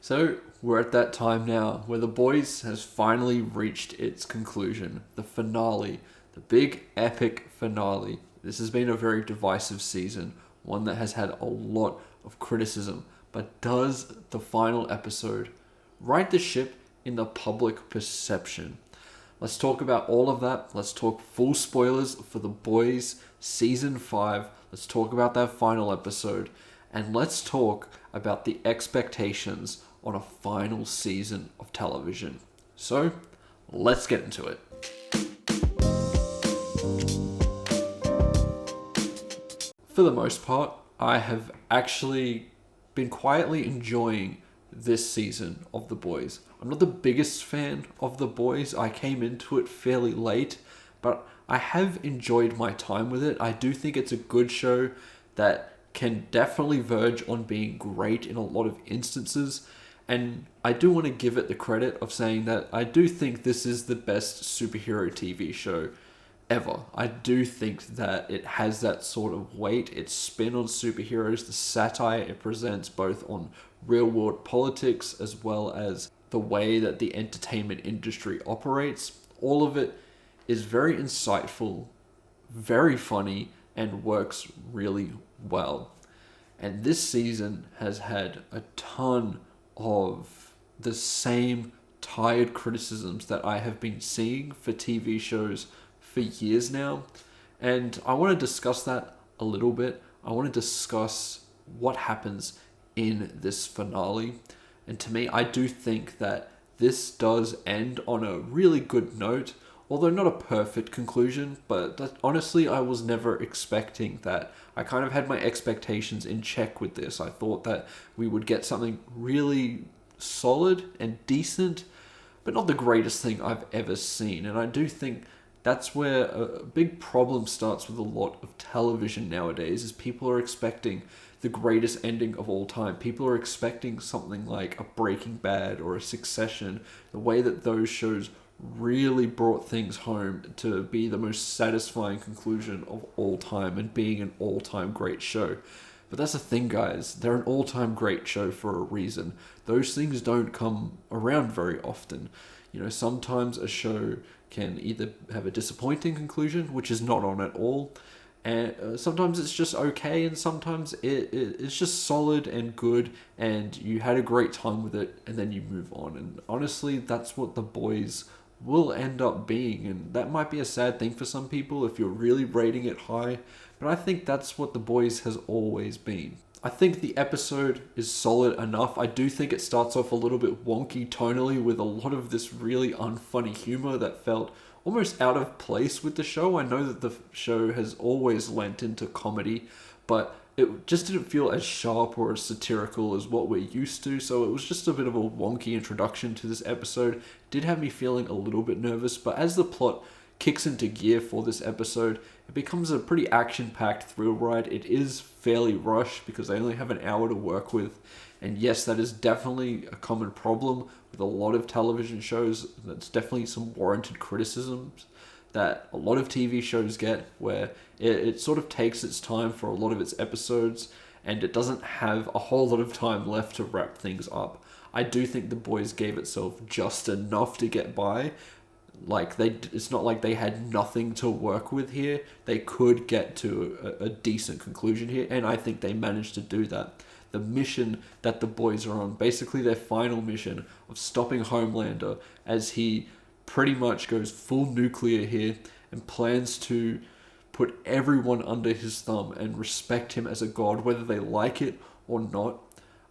So we're at that time now where The Boys has finally reached its conclusion, the finale, the big epic finale. This has been a very divisive season, one that has had a lot of criticism, but does the final episode right the ship in the public perception? Let's talk about all of that. Let's talk full spoilers for The Boys Season 5. Let's talk about that final episode. And let's talk about the expectations on a final season of television. So, let's get into it. For the most part, I have actually been quietly enjoying this season of The Boys. I'm not the biggest fan of The Boys. I came into it fairly late, but I have enjoyed my time with it. I do think it's a good show that can definitely verge on being great in a lot of instances. And I do want to give it the credit of saying that I do think this is the best superhero TV show ever. I do think that it has that sort of weight, its spin on superheroes, the satire it presents both on real world politics as well as the way that the entertainment industry operates. All of it is very insightful, very funny, and works really well. And this season has had a ton of the same tired criticisms that I have been seeing for TV shows for years now. And I want to discuss that a little bit. I want to discuss what happens in this finale. And to me, I do think that this does end on a really good note, although not a perfect conclusion, but that, honestly, I was never expecting that. I kind of had my expectations in check with this. I thought that we would get something really solid and decent, but not the greatest thing I've ever seen. And I do think that's where a big problem starts with a lot of television nowadays, is people are expecting the greatest ending of all time. People are expecting something like a Breaking Bad or a Succession, the way that those shows really brought things home to be the most satisfying conclusion of all time and being an all-time great show. But that's the thing, guys. They're an all-time great show for a reason. Those things don't come around very often. You know, sometimes a show can either have a disappointing conclusion, which is not on at all, and sometimes it's just okay, and sometimes it's just solid and good, and you had a great time with it, and then you move on. And honestly, that's what The Boys will end up being, and that might be a sad thing for some people if you're really rating it high, but I think that's what The Boys has always been. I think the episode is solid enough. I do think it starts off a little bit wonky tonally with a lot of this really unfunny humor that felt almost out of place with the show. I know that the show has always lent into comedy, but it just didn't feel as sharp or as satirical as what we're used to, so it was just a bit of a wonky introduction to this episode. It did have me feeling a little bit nervous, but as the plot kicks into gear for this episode, it becomes a pretty action-packed thrill ride. It is fairly rushed because they only have an hour to work with, and yes, that is definitely a common problem with a lot of television shows. That's definitely some warranted criticisms that a lot of TV shows get, where it sort of takes its time for a lot of its episodes, and it doesn't have a whole lot of time left to wrap things up. I do think The Boys gave itself just enough to get by. It's not like they had nothing to work with here. They could get to a decent conclusion here, and I think they managed to do that. The mission that The Boys are on, basically their final mission of stopping Homelander as he pretty much goes full nuclear here and plans to put everyone under his thumb and respect him as a god, whether they like it or not.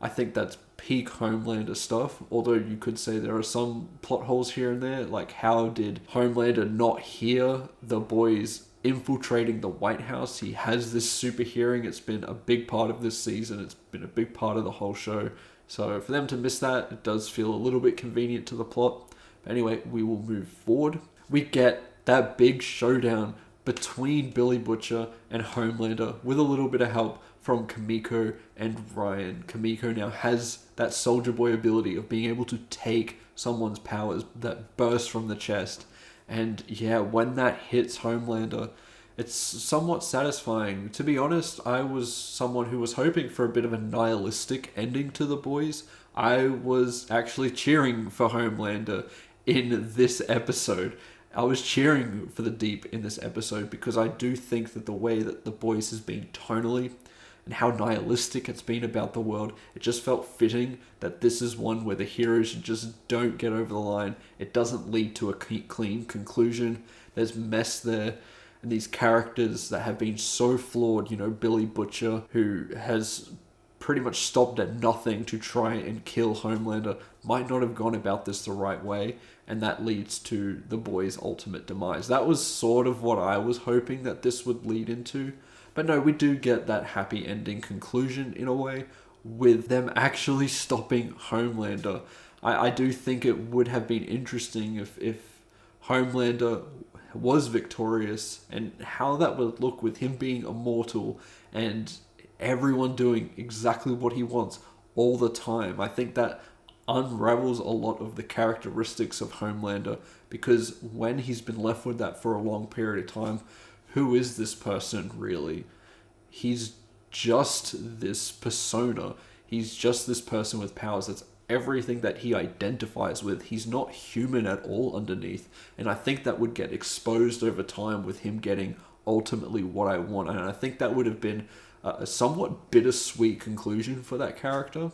I think that's peak Homelander stuff, although you could say there are some plot holes here and there, like how did Homelander not hear the Boys infiltrating the White House? He has this super hearing. It's been a big part of this season. It's been a big part of the whole show. So for them to miss that, it does feel a little bit convenient to the plot. But anyway, we will move forward. We get that big showdown between Billy Butcher and Homelander with a little bit of help from Kimiko and Ryan. Kimiko now has that Soldier Boy ability of being able to take someone's powers that burst from the chest. And yeah, when that hits Homelander, it's somewhat satisfying. To be honest, I was someone who was hoping for a bit of a nihilistic ending to The Boys. I was actually cheering for Homelander in this episode. I was cheering for the Deep in this episode because I do think that the way that The Boys has been tonally and how nihilistic it's been about the world, it just felt fitting that this is one where the heroes just don't get over the line. It doesn't lead to a clean conclusion. There's mess there. And these characters that have been so flawed, Billy Butcher, who has pretty much stopped at nothing to try and kill Homelander, might not have gone about this the right way, and that leads to the boys' ultimate demise. That was sort of what I was hoping that this would lead into, but no, we do get that happy ending conclusion in a way, with them actually stopping Homelander. I do think it would have been interesting if Homelander was victorious, and how that would look with him being immortal and everyone doing exactly what he wants all the time. I think that unravels a lot of the characteristics of Homelander, because when he's been left with that for a long period of time, who is this person really? He's just this persona. He's just this person with powers. That's everything that he identifies with. He's not human at all underneath. And I think that would get exposed over time with him getting ultimately what I want. And I think that would have been a somewhat bittersweet conclusion for that character.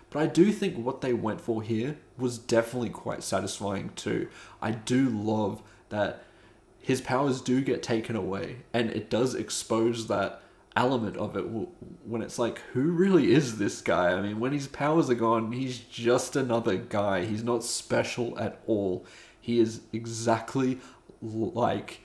But I do think what they went for here was definitely quite satisfying too. I do love that his powers do get taken away, and it does expose that element of it when it's like, who really is this guy? I mean, when his powers are gone, he's just another guy. He's not special at all. He is exactly like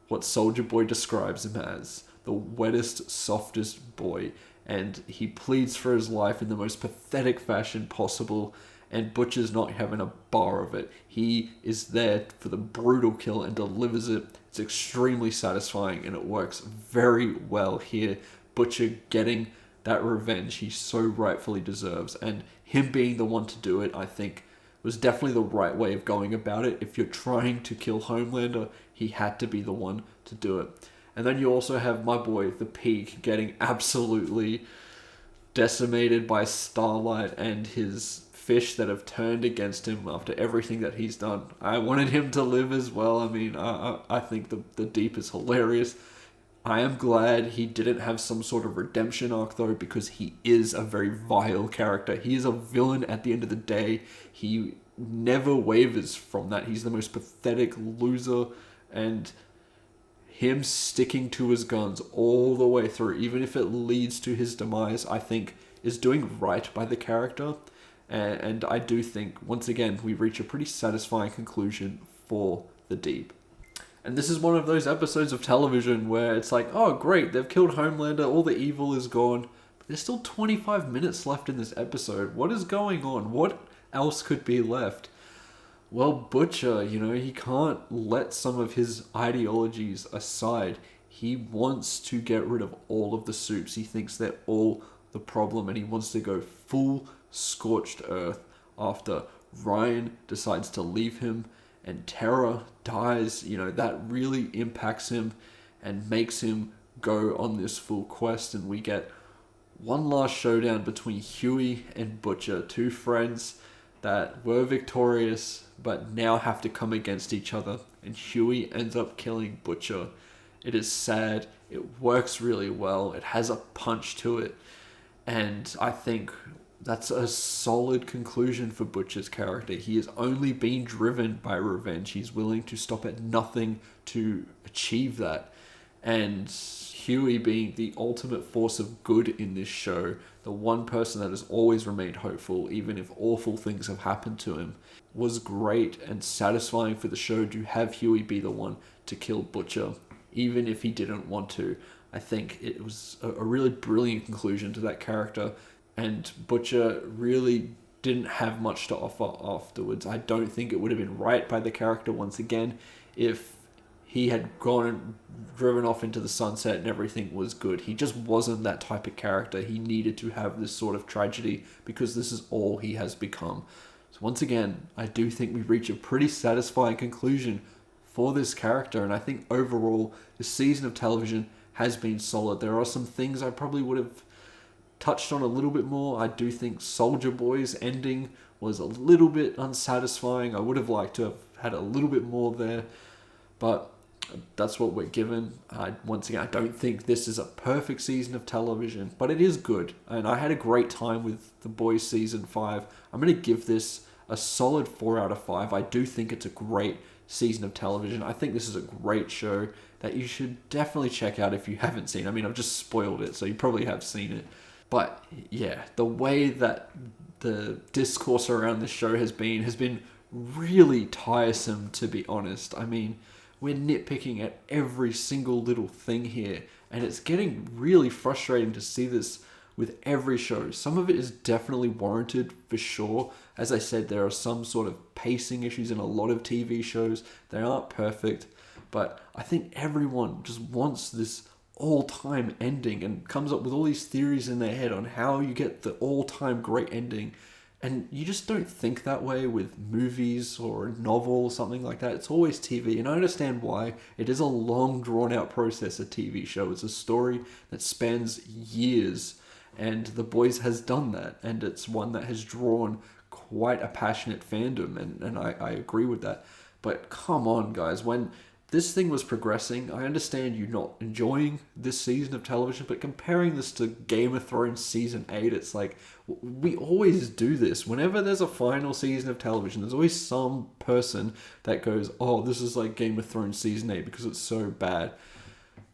what Soldier Boy describes him as, the wettest, softest boy. And he pleads for his life in the most pathetic fashion possible, and Butcher's not having a bar of it. He is there for the brutal kill and delivers it. It's extremely satisfying, and it works very well here. Butcher getting that revenge he so rightfully deserves, and him being the one to do it, I think, was definitely the right way of going about it. If you're trying to kill Homelander, he had to be the one to do it. And then you also have my boy, the Peak, getting absolutely decimated by Starlight and his fish that have turned against him after everything that he's done. I wanted him to live as well. I mean, I think the Deep is hilarious. I am glad he didn't have some sort of redemption arc though, because he is a very vile character. He is a villain at the end of the day. He never wavers from that. He's the most pathetic loser, and him sticking to his guns all the way through, even if it leads to his demise, I think is doing right by the character. And I do think, once again, we reach a pretty satisfying conclusion for the Deep. And this is one of those episodes of television where it's like, oh great, they've killed Homelander, all the evil is gone. But there's still 25 minutes left in this episode. What is going on? What else could be left? Well, Butcher, he can't let some of his ideologies aside. He wants to get rid of all of the Supes. He thinks they're all the problem, and he wants to go full scorched earth after Ryan decides to leave him and Terra dies. That really impacts him and makes him go on this full quest, and we get one last showdown between Huey and Butcher, two friends that were victorious but now have to come against each other, and Huey ends up killing Butcher. It is sad. It works really well. It has a punch to it, and I think that's a solid conclusion for Butcher's character. He has only been driven by revenge. He's willing to stop at nothing to achieve that. And Huey, being the ultimate force of good in this show, the one person that has always remained hopeful, even if awful things have happened to him, was great and satisfying for the show to have Huey be the one to kill Butcher, even if he didn't want to. I think it was a really brilliant conclusion to that character, and Butcher really didn't have much to offer afterwards. I don't think it would have been right by the character once again if he had gone and driven off into the sunset and everything was good. He just wasn't that type of character. He needed to have this sort of tragedy because this is all he has become. So once again, I do think we reach a pretty satisfying conclusion for this character, and I think overall, this season of television has been solid. There are some things I probably would have touched on a little bit more. I do think Soldier Boy's ending was a little bit unsatisfying. I would have liked to have had a little bit more there, but that's what we're given. Once again, I don't think this is a perfect season of television, but it is good. And I had a great time with The Boys Season 5. I'm going to give this a solid 4 out of 5. I do think it's a great season of television. I think this is a great show that you should definitely check out if you haven't seen. I mean, I've just spoiled it, so you probably have seen it. But yeah, the way that the discourse around this show has been really tiresome, to be honest. I mean, we're nitpicking at every single little thing here, and it's getting really frustrating to see this with every show. Some of it is definitely warranted, for sure. As I said, there are some sort of pacing issues in a lot of TV shows. They aren't perfect, but I think everyone just wants this all-time ending and comes up with all these theories in their head on how you get the all-time great ending. And you just don't think that way with movies or a novel or something like that. It's always TV, and I understand why. It is a long, drawn-out process, a TV show. It's a story that spans years, and The Boys has done that, and it's one that has drawn quite a passionate fandom, and I agree with that. But come on, guys, when this thing was progressing, I understand you not enjoying this season of television, but comparing this to Game of Thrones Season 8, it's like, we always do this. Whenever there's a final season of television, there's always some person that goes, oh, this is like Game of Thrones Season 8 because it's so bad.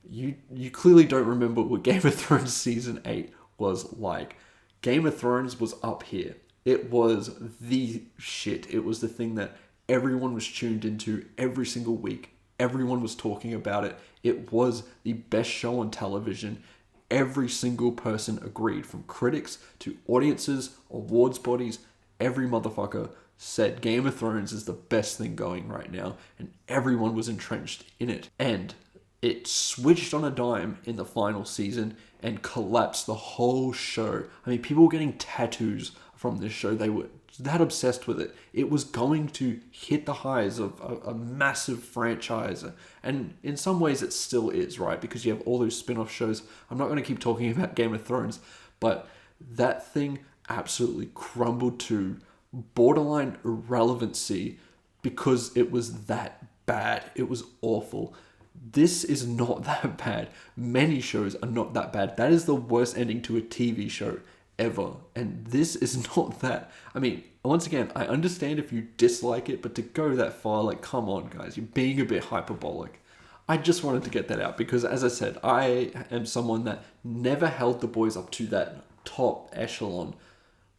You clearly don't remember what Game of Thrones Season 8 was like. Game of Thrones was up here. It was the shit. It was the thing that everyone was tuned into every single week. Everyone was talking about it. It was the best show on television. Every single person agreed, from critics to audiences, awards bodies. Every motherfucker said Game of Thrones is the best thing going right now, and everyone was entrenched in it. And it switched on a dime in the final season and collapsed the whole show. I mean, people were getting tattoos from this show. They were that obsessed with it. It was going to hit the highs of a massive franchise. And in some ways it still is, right? Because you have all those spin-off shows. I'm not going to keep talking about Game of Thrones, but that thing absolutely crumbled to borderline irrelevancy because it was that bad. It was awful. This is not that bad. Many shows are not that bad. That is the worst ending to a TV show ever. And this is not that. I mean, once again, I understand if you dislike it, but to go that far, like, come on, guys, you're being a bit hyperbolic. I just wanted to get that out because, as I said, I am someone that never held The Boys up to that top echelon.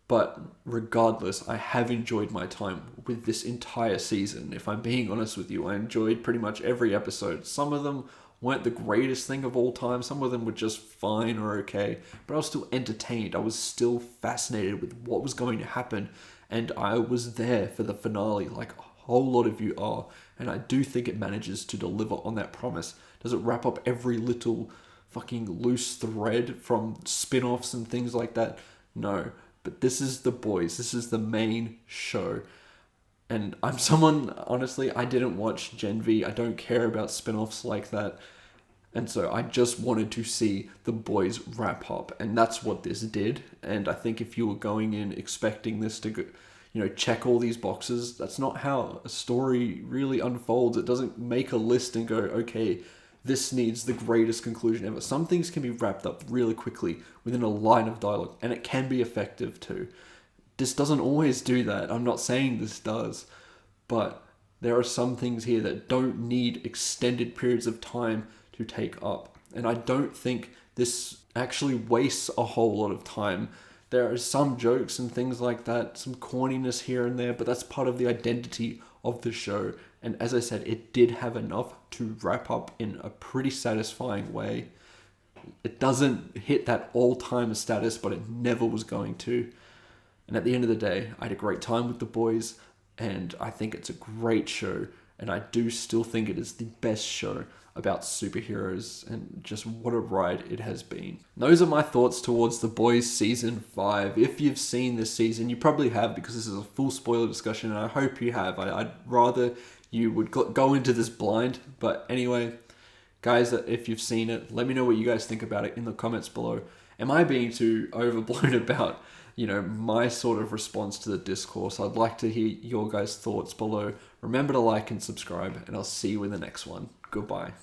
But regardless, I have enjoyed my time with this entire season. If I'm being honest with you, I enjoyed pretty much every episode. Some of them weren't the greatest thing of all time. Some of them were just fine or okay. But I was still entertained. I was still fascinated with what was going to happen. And I was there for the finale, like a whole lot of you are. And I do think it manages to deliver on that promise. Does it wrap up every little fucking loose thread from spin-offs and things like that? No. But this is The Boys. This is the main show. And I'm someone, honestly, I didn't watch Gen V. I don't care about spin-offs like that. And so I just wanted to see The Boys wrap up. And that's what this did. And I think if you were going in expecting this to go, check all these boxes, that's not how a story really unfolds. It doesn't make a list and go, okay, this needs the greatest conclusion ever. Some things can be wrapped up really quickly within a line of dialogue, and it can be effective too. This doesn't always do that. I'm not saying this does, but there are some things here that don't need extended periods of time to take up. And I don't think this actually wastes a whole lot of time. There are some jokes and things like that, some corniness here and there, but that's part of the identity of the show. And as I said, it did have enough to wrap up in a pretty satisfying way. It doesn't hit that all-time status, but it never was going to. And at the end of the day, I had a great time with The Boys, and I think it's a great show. And I do still think it is the best show about superheroes, and just what a ride it has been. Those are my thoughts towards The Boys Season 5. If you've seen this season, you probably have, because this is a full spoiler discussion, and I hope you have. I'd rather you would go into this blind. But anyway, guys, if you've seen it, let me know what you guys think about it in the comments below. Am I being too overblown about, my sort of response to the discourse? I'd like to hear your guys' thoughts below. Remember to like and subscribe, and I'll see you in the next one. Goodbye.